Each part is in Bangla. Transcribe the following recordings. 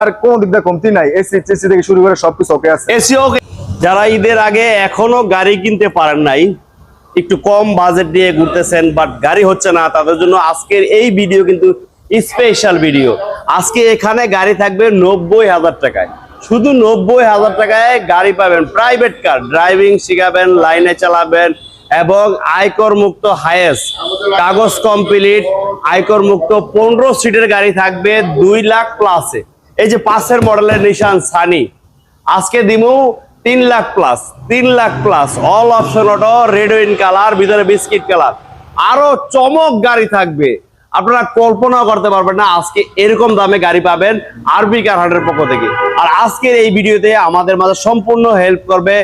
আর কোন দিক দিয়ে কমতি নাই, এসি টেসি থেকে শুরু করে সবকিছু ওকে আছে। AC okay. যারা ঈদের আগে এখনো গাড়ি কিনতে পারেন নাই, একটু কম বাজেট দিয়ে ঘুরতেছেন বাট গাড়ি হচ্ছে না, তাদের জন্য আজকের এই ভিডিও কিন্তু স্পেশাল ভিডিও। আজকে এখানে গাড়ি থাকবে 90,000 টাকায়, শুধু 90,000 টাকায় গাড়ি পাবেন। প্রাইভেট কার, ড্রাইভিং শিখাবেন, লাইনে চালাবেন এবং আয়কর মুক্ত হাইয়েস্ট, কাগজ কমপ্লিট, আয়কর মুক্ত 15 সিটের গাড়ি থাকবে 2 লাখ প্লাসে। এই যে 5 মডেলের নিশান সানি আজকে দিমু 3 lakh plus, 3 lakh plus, all option auto, red win colour, ভিতরে বিস্কিট কালার, আরো চমক গাড়ি থাকবে। আপনারা কল্পনাও করতে পারবেন না আজকে এরকম দামে গাড়ি পাবেন আরবি কার হাটের পক্ষ থেকে। আর আজকের এই ভিডিওতে আমাদের মাঝে সম্পূর্ণ হেল্প করবে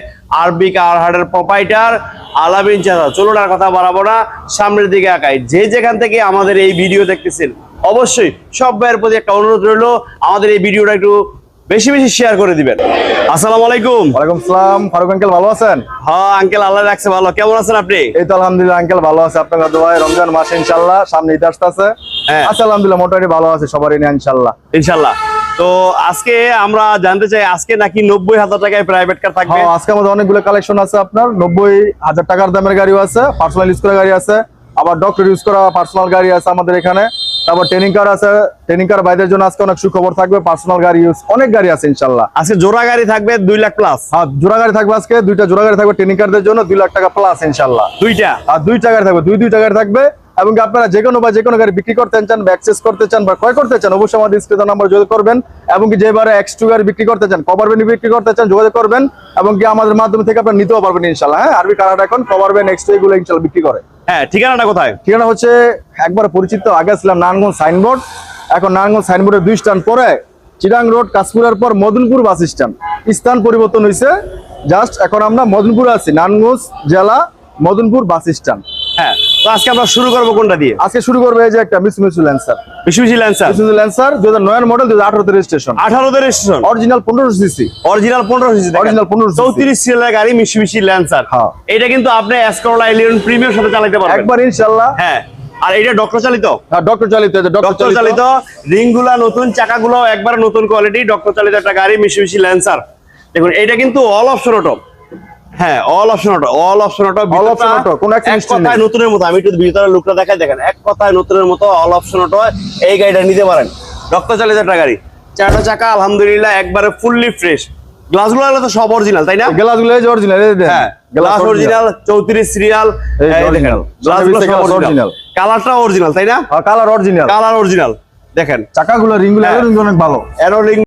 আরবি কার হাটের প্রোপাইটার আলামিন চাচা। চলুন আর কথা বাড়াবো না, সামনের দিকে আগাই। যে যেখান থেকে আমাদের এই ভিডিও দেখতেছেন অবশ্যই সব ভাইয়ের প্রতি একটা অনুরোধ রইলো, আমাদের এই ভিডিওটা একটু বেশি বেশি শেয়ার করে দিবেন। আসসালামু আলাইকুম। ওয়ালাইকুম আসসালাম। ফারুক আঙ্কেল ভালো আছেন? হ্যাঁ আঙ্কেল, আল্লাহ রাখছে ভালো। কেমন আছেন আপনি? এই তো আলহামদুলিল্লাহ আঙ্কেল ভালো আছে, আপনার দোয়ায়। রমজান মাসে ইনশাআল্লাহ সামনে ঈদ আসতেছে। আচ্ছা আলহামদুলিল্লাহ মোটামুটি ভালো আছে সবারই নিয়ে ইনশাআল্লাহ। ইনশাআল্লাহ। তো আজকে আমরা জানতে চাই আজকে নাকি 90,000 টাকায় প্রাইভেট কার থাকবে। হ্যাঁ, আজকে আমাদের অনেকগুলো কালেকশন আছে। আপনার 90,000 টাকার দামের গাড়িও আছে, পার্সোনাল ইউজ করা গাড়ি আছে, আবার ডক্টর ইউজ করা পার্সোনাল গাড়ি আছে আমাদের এখানে। তারপর ট্রেনিং কার আছে, ট্রেনিং কার ভাইদের জন্য আজকে অনেক সুখবর থাকবে, পার্সোনাল গাড়ি ইউজ অনেক গাড়ি আছে ইনশাআল্লাহ। আজকে জোড়া গাড়ি থাকবে 2 লাখ প্লাস। হ্যাঁ, জোড়া গাড়ি থাকবে আজকে, 2টা জোড়া গাড়ি থাকবে ট্রেনিং কারদের জন্য 2 লাখ টাকা প্লাস ইনশাআল্লাহ। 2টা আর 2টা গাড়ি থাকবে, 2টা গাড়ি থাকবে। এবং আপনারা যে কোনো গাড়ি বিক্রি করতে চান বা অ্যাক্সেস করতে চান বা ক্রয় করতে চান অবশ্যই আমাদের স্ক্রিনে নাম্বার যোগাযোগ করবেন। এবং কি যেবারে X2 গাড়ি বিক্রি করতে চান, কভার ভ্যান বিক্রি করতে চান যোগাযোগ করবেন। এবং কি আমাদের মাধ্যমে থেকে আপনারা নিতেও পারবেন ইনশাআল্লাহ। হ্যাঁ, আরবি কার হাট এখন কভার ভ্যান X2 এগুলো ইনশাআল্লাহ বিক্রি করে। হ্যাঁ, ঠিকানাটা কোথায়? ঠিকানা হচ্ছে একবার পরিচিত, আগে ছিলাম নারায়ণগঞ্জ সাইনবোর্ড, এখন নারায়ণগঞ্জ সাইনবোর্ডের 2 স্ট্যান্ড পরে চিরাং রোড, কাশপুরের পর মদনপুর বাস স্ট্যান্ড। স্থান পরিবর্তন হয়েছে জাস্ট, এখন আমরা মদনপুরে আছি, নারায়ণগঞ্জ জেলা মদনপুর বাস স্ট্যান্ড। হ্যাঁ, তো আজকে আমরা শুরু করব কোনটা দিয়ে? আজকে শুরু করবে এই যে একটা মিসুবিশি ল্যান্সার। মিসুবিশি ল্যান্সার 2009 মডেল, 2018 তে রেজিস্ট্রেশন। 18 তে registration, original 15 CC, original 15 CC, original 15 CC 34 সিরিয়ালের গাড়ি মিসুবিশি ল্যান্সার। হ্যাঁ, এটা কিন্তু আপনি এসকরোলা এলিয়ন প্রিমিয়ার সাথে চালাতে পারবেন একবার ইনশাআল্লাহ। হ্যাঁ, আর এটা ডক্টর চালিত। হ্যাঁ, ডক্টর চালিত, ডক্টর চালিত, রিংগুলা নতুন, চাকাগুলো একবার নতুন কোয়ালিটি, ডক্টর চালিত একটা গাড়ি মিসুবিশি ল্যান্সার। দেখুন এটা কিন্তু অল অপশন অটো। হ্যাঁ, all option auto, all option auto, all option auto, কোন এক কথায় নতুনের মতো। আমি একটু ভিতরের লুকটা দেখাই, দেখেন এক কথায় নতুনের মতো অল অপশন অটো। এই গাড়িটা নিতে পারেন, ডক্টর চালিত একটা গাড়ি, 4টা চাকা আলহামদুলিল্লাহ একবারে ফুললি ফ্রেশ। গ্লাসগুলো তো সব অরিজিনাল, তাই না? গ্লাসগুলো এই যে অরিজিনাল, এই দেখেন হ্যাঁ, গ্লাস অরিজিনাল, 34 সিরিয়াল, এই দেখেন গ্লাসগুলো সব অরিজিনাল, কালারটা অরিজিনাল, তাই না? Colour original, colour original. দেখেন চাকাগুলো, রিংগুলো অনেক ভালো, এরো রিং